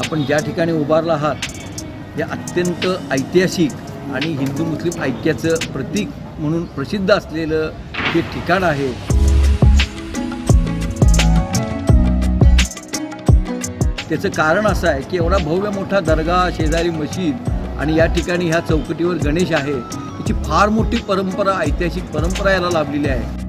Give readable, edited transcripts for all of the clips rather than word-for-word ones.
आपण ज्या ठिकाणी उभारला आहात हे अत्यंत ऐतिहासिक आणि हिंदू मुस्लिम ऐक्याचं प्रतीक म्हणून प्रसिद्ध असलेलं हे ठिकाण आहे। त्याचं कारण असं आहे की एवढा भव्य मोठा दर्गा, शेजारी मशीद आणि या ठिकाणी ह्या चौकटीवर गणेश आहे। याची फार मोठी परंपरा, ऐतिहासिक परंपरा याला लाभलेली आहे।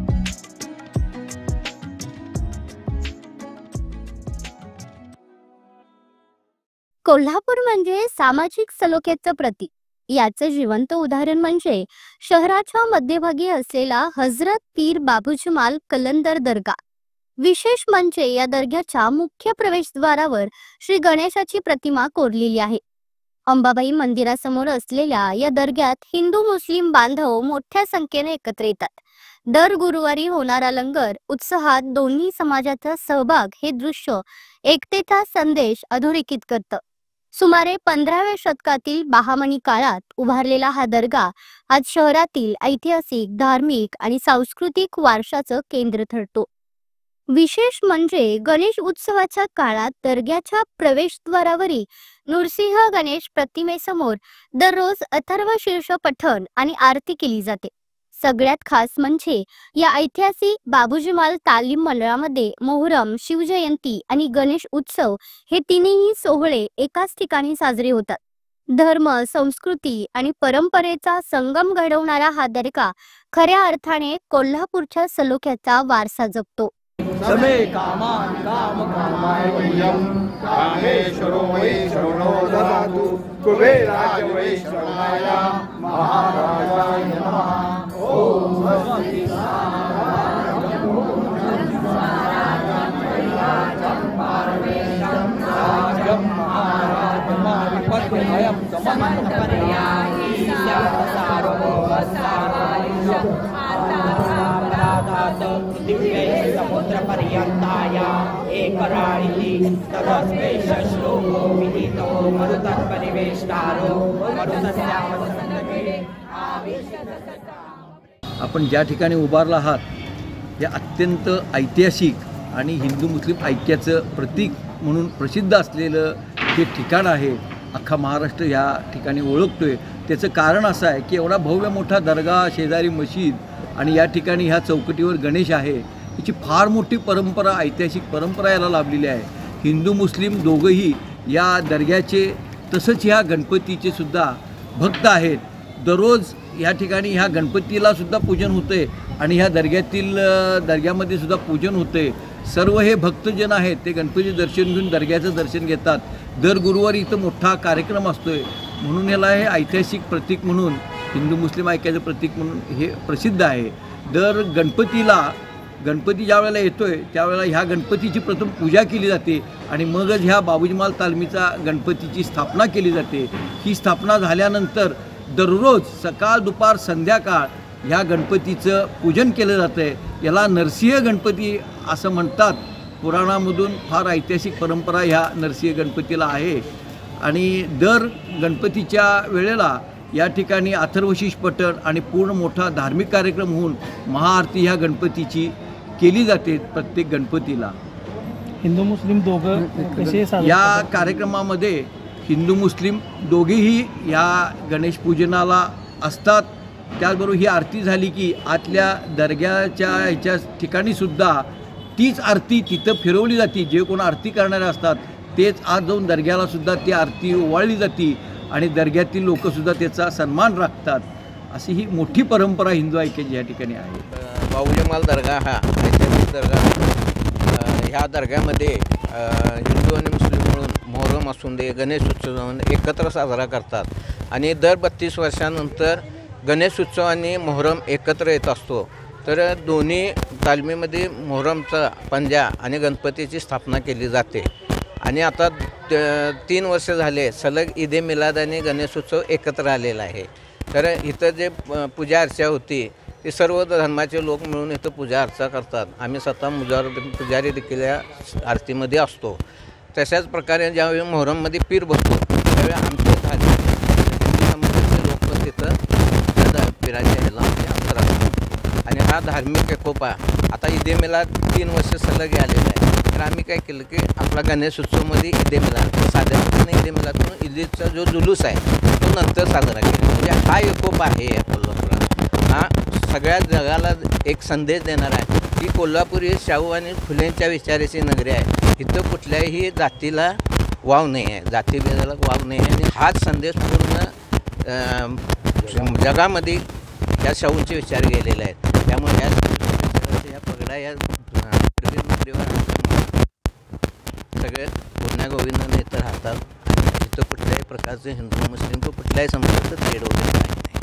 कोल्हापूर म्हणजे सामाजिक सलोख्याचं प्रतीक। याचं जिवंत उदाहरण म्हणजे शहराच्या मध्यभागी असलेला हजरत पीर बाबू जमाल कलंदर दर्गा। विशेष म्हणजे या दर्ग्याच्या मुख्य प्रवेशद्वारावर श्री गणेशाची प्रतिमा कोरलेली आहे। अंबाबाई मंदिरासमोर असलेल्या या दर्ग्यात हिंदू मुस्लिम बांधव मोठ्या संख्येने एकत्र येतात। दर गुरुवारी होणारा लंगर उत्साहात दोन्ही समाजाचा सहभाग हे दृश्य एकतेचा संदेश अधोरेखित करतं। सुमारे 15व्या शतकातील बहामनी काळात उभारलेला हा दर्गा आज शहरातील ऐतिहासिक, धार्मिक आणि सांस्कृतिक वारशाचं केंद्र ठरतो। विशेष म्हणजे गणेश उत्सवाच्या काळात दर्ग्याच्या प्रवेशद्वारावरील नृसिंह गणेश प्रतिमेसमोर दररोज अथर्वशीर्ष पठण आणि आरती केली जाते। सगळ्यात खास म्हणजे या ऐतिहासिक बाबू जमाल तालीम मंडळामध्ये मोहरम, शिवजयंती आणि गणेश उत्सव हे तिन्ही सोहळे एकाच ठिकाणी साजरे होतात। धर्म, संस्कृती आणि परंपरेचा संगम घडवणारा हा दर्गा खऱ्या अर्थाने कोल्हापूरच्या सलोख्याचा वारसा जपतो। समे कामान काम कामाय वयम कामेश्वरो वै श्रवणो ददातु कुबेराय वै श्रवणाय महाराजाय नमः। ओम स्वस्ति समुद्रपर्यन्ताय एकराळिति तदस्मै श्लोको विदितो मरुतत्परिवेष्टारो मरुतस्यावसन्नते आपण ज्या ठिकाणी उभारला आहात हे अत्यंत ऐतिहासिक आणि हिंदू मुस्लिम ऐक्याचं प्रतीक म्हणून प्रसिद्ध असलेलं हे ठिकाण आहे। अख्खा महाराष्ट्र या ठिकाणी ओळखतोय। त्याचं कारण असं आहे की एवढा भव्य मोठा दर्गा, शेजारी मशीद आणि या ठिकाणी ह्या चौकटीवर गणेश आहे। याची फार मोठी परंपरा, ऐतिहासिक परंपरा याला लाभलेली आहे। हिंदू मुस्लिम दोघंही या दर्ग्याचे तसंच ह्या गणपतीचे सुद्धा भक्त आहेत। दररोज या ठिकाणी ह्या गणपतीला सुद्धा पूजन होते आणि ह्या दर्ग्यामध्ये सुद्धा पूजन होते। सर्व हे भक्तजन आहेत ते गणपती दर्शन घेऊन दर्ग्याचं दर्शन घेतात। दर गुरुवारी इथं मोठा कार्यक्रम असतोय म्हणून याला हे ऐतिहासिक प्रतीक म्हणून, हिंदू मुस्लिम ऐक्याचं प्रतीक म्हणून हे प्रसिद्ध आहे। दर गणपती ज्या वेळेला येतोय त्यावेळेला ह्या गणपतीची प्रथम पूजा केली जाते आणि मगच ह्या बाबू जमाल तालमीचा गणपतीची स्थापना केली जाते। ही स्थापना झाल्यानंतर दररोज सकाळ, दुपार, संध्याकाळ ह्या गणपतीचं पूजन केलं जातं। याला नरसिंह गणपती असं म्हणतात। पुराणामधून फार ऐतिहासिक परंपरा ह्या नरसिंह गणपतीला आहे आणि दर गणपतीच्या वेळेला या ठिकाणी अथर्वशीष पठण आणि पूर्ण मोठा धार्मिक कार्यक्रम होऊन महाआरती ह्या गणपतीची केली जाते प्रत्येक गणपतीला। हिंदू मुस्लिम दोघं कसे या कार्यक्रमामध्ये हिंदू मुस्लिम दोघेही या गणेश पूजनाला असतात। त्याचबरोबर ही आरती झाली की आतल्या दर्ग्याच्या ह्याच्या ठिकाणी सुद्धा तीच आरती तिथं फिरवली जाते। जे कोण आरती करणारे असतात तेच आज जाऊन दर्ग्याला सुद्धा ती आरती ओवाळली जाते आणि दर्ग्यातील लोकसुद्धा त्याचा सन्मान राखतात। अशी ही मोठी परंपरा हिंदू ऐक्याची या ठिकाणी आहे। बाबू जमाल दर्गा हा ऐतिहासिक दर्गा, ह्या दर्ग्यामध्ये हिंदू आणि मुस्लिम मिळून मोहरम असून दे, गणेश उत्सव एकत्र साजरा करतात आणि दर 32 वर्षानंतर गणेश उत्सव आणि मोहरम एकत्र येत असतो। तर दोन्ही तालमीमध्ये मोहरमचा पंजा आणि गणपतीची स्थापना केली जाते आणि आता 3 वर्ष झाले सलग ईद मिलाद आणि गणेशोत्सव एकत्र आलेला आहे। तर इथं जे पूजा अर्चा होती ते सर्व धर्माचे लोक मिळून इथं पूजा अर्चा करतात। आम्ही स्वतः पुजारी देखील या आरतीमध्ये असतो। तशाच प्रकारे ज्यावेळी मोहरममध्ये पीर बसतो त्यावेळी आमचे धार्मिक लोक पण तिथं पिराच्या ह्याला हजर असतात आणि हा धार्मिक एकोपा आता ईद मिलाद 3 वर्ष सलग आलेला आहे। तर आम्ही काय केलं की आपला गणेश उत्सवमध्ये ईदे मिलाद, साध्या ईदे मिलादून ईदचा जो जुलूस आहे तो नंतर साजरा केला. म्हणजे हा एकोपा आहे या कोल्हापुरात. हा सगळ्या जगाला एक संदेश देणार आहे की कोल्हापूर ही शाहू आणि फुलेंच्या विचाराची नगरी आहे. इथं कुठल्याही जातीला वाव नाही आहे, जातीभेदाला वाव नाही आहे. आणि हाच संदेश पूर्ण जगामध्ये या शाहूंचे विचार गेलेले आहेत. त्यामुळे या पगडा या सगळे पुण्यागोविंद नेते राहतात आणि इथं कुठल्याही प्रकारचे हिंदू मुस्लिम कुठल्याही संबंधाचं तेढ होत नाही.